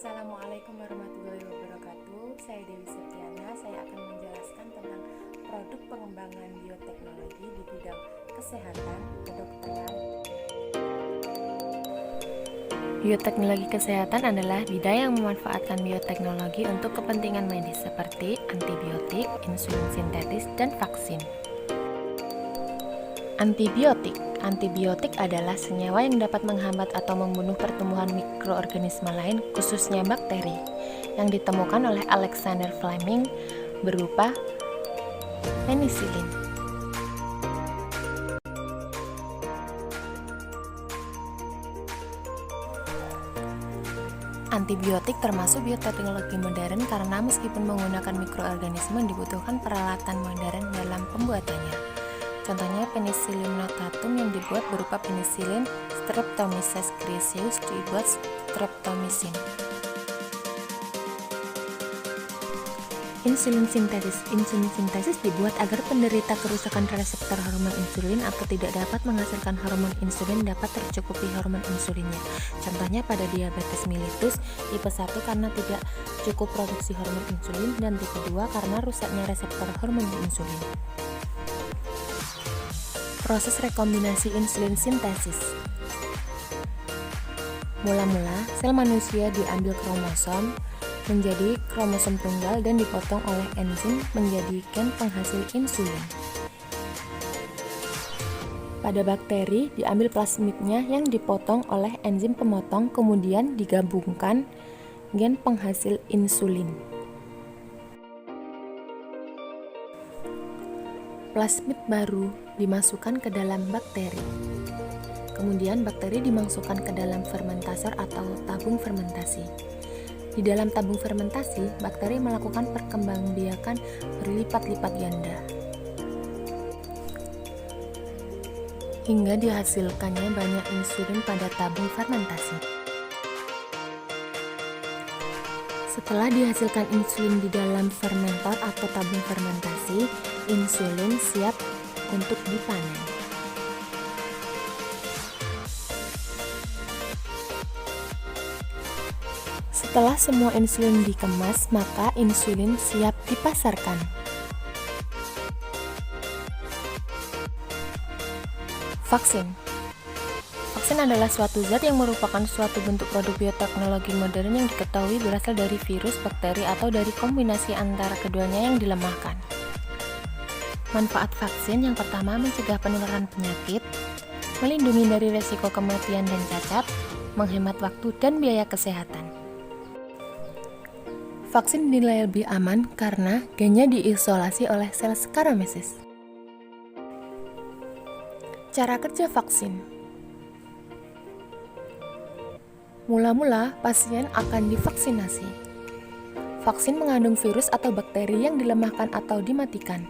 Assalamualaikum warahmatullahi wabarakatuh. Saya Dewi Septiana. Saya akan menjelaskan tentang produk pengembangan bioteknologi di bidang kesehatan, kedokteran. Bioteknologi kesehatan adalah bidang yang memanfaatkan bioteknologi untuk kepentingan medis seperti antibiotik, insulin sintetis, dan vaksin. Antibiotik adalah senyawa yang dapat menghambat atau membunuh pertumbuhan mikroorganisme lain, khususnya bakteri, yang ditemukan oleh Alexander Fleming berupa penisilin. Antibiotik termasuk bioteknologi modern karena meskipun menggunakan mikroorganisme dibutuhkan peralatan modern dalam pembuatannya. Contohnya penicillium notatum yang dibuat berupa penicillin, Streptomyces griseus dibuat streptomycin. Insulin sintesis dibuat agar penderita kerusakan reseptor hormon insulin atau tidak dapat menghasilkan hormon insulin dapat tercukupi hormon insulinnya. Contohnya pada diabetes mellitus tipe 1 karena tidak cukup produksi hormon insulin dan tipe 2 karena rusaknya reseptor hormon insulin. Proses rekombinasi insulin sintesis. Mula-mula, sel manusia diambil kromosom menjadi kromosom tunggal dan dipotong oleh enzim menjadi gen penghasil insulin. Pada bakteri, diambil plasmidnya yang dipotong oleh enzim pemotong kemudian digabungkan gen penghasil insulin. Plasmid baru dimasukkan ke dalam bakteri. Kemudian bakteri dimasukkan ke dalam fermentator atau tabung fermentasi. Di dalam tabung fermentasi, bakteri melakukan perkembangbiakan berlipat-lipat ganda hingga dihasilkannya banyak insulin pada tabung fermentasi. Setelah dihasilkan insulin di dalam fermentor atau tabung fermentasi, insulin siap untuk dipanen. Setelah semua insulin dikemas, maka insulin siap dipasarkan. Vaksin adalah suatu zat yang merupakan suatu bentuk produk bioteknologi modern yang diketahui berasal dari virus, bakteri, atau dari kombinasi antara keduanya yang dilemahkan. Manfaat vaksin yang pertama mencegah penularan penyakit, melindungi dari risiko kematian dan cacat, menghemat waktu dan biaya kesehatan. Vaksin dinilai lebih aman karena gennya diisolasi oleh sel Saccharomyces. Cara kerja vaksin. Mula-mula, pasien akan divaksinasi. Vaksin mengandung virus atau bakteri yang dilemahkan atau dimatikan.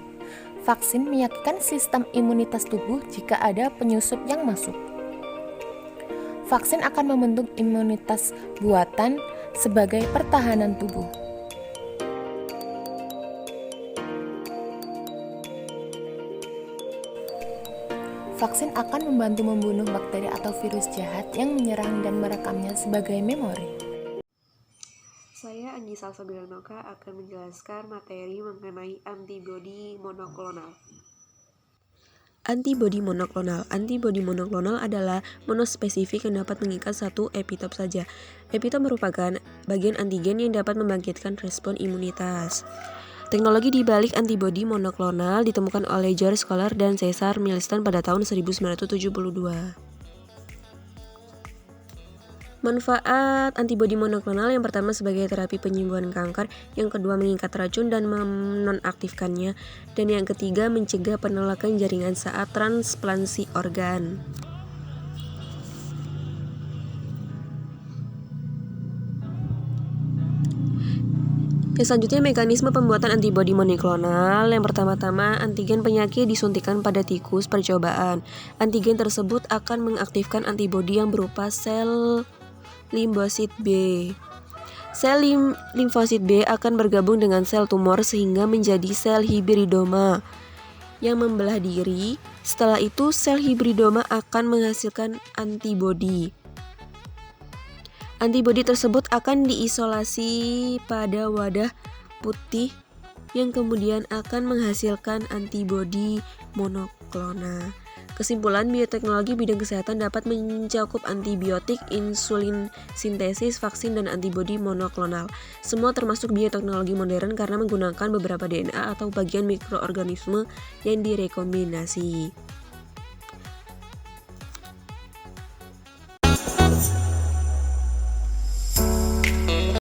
Vaksin meyakinkan sistem imunitas tubuh jika ada penyusup yang masuk. Vaksin akan membentuk imunitas buatan sebagai pertahanan tubuh. Vaksin akan membantu membunuh bakteri atau virus jahat yang menyerang dan merekamnya sebagai memori. Saya Anji Salsabiranoka akan menjelaskan materi mengenai antibodi monoklonal. Antibodi monoklonal adalah monospesifik yang dapat mengikat satu epitop saja. Epitop merupakan bagian antigen yang dapat membangkitkan respon imunitas. Teknologi di balik antibodi monoklonal ditemukan oleh George Scholar dan Cesar Milstein pada tahun 1972. Manfaat antibodi monoklonal yang pertama sebagai terapi penyembuhan kanker, yang kedua mengikat racun dan menonaktifkannya, dan yang ketiga mencegah penolakan jaringan saat transplantasi organ. Yang selanjutnya mekanisme pembuatan antibodi monoklonal. Yang pertama-tama antigen penyakit disuntikan pada tikus percobaan. Antigen tersebut akan mengaktifkan antibodi yang berupa sel limfosit B. Sel limfosit B akan bergabung dengan sel tumor sehingga menjadi sel hibridoma yang membelah diri. Setelah itu sel hibridoma akan menghasilkan antibodi. Antibodi tersebut akan diisolasi pada wadah putih yang kemudian akan menghasilkan antibodi monoklonal. Kesimpulan, bioteknologi bidang kesehatan dapat mencakup antibiotik, insulin sintesis, vaksin, dan antibodi monoklonal. Semua termasuk bioteknologi modern karena menggunakan beberapa DNA atau bagian mikroorganisme yang direkombinasi.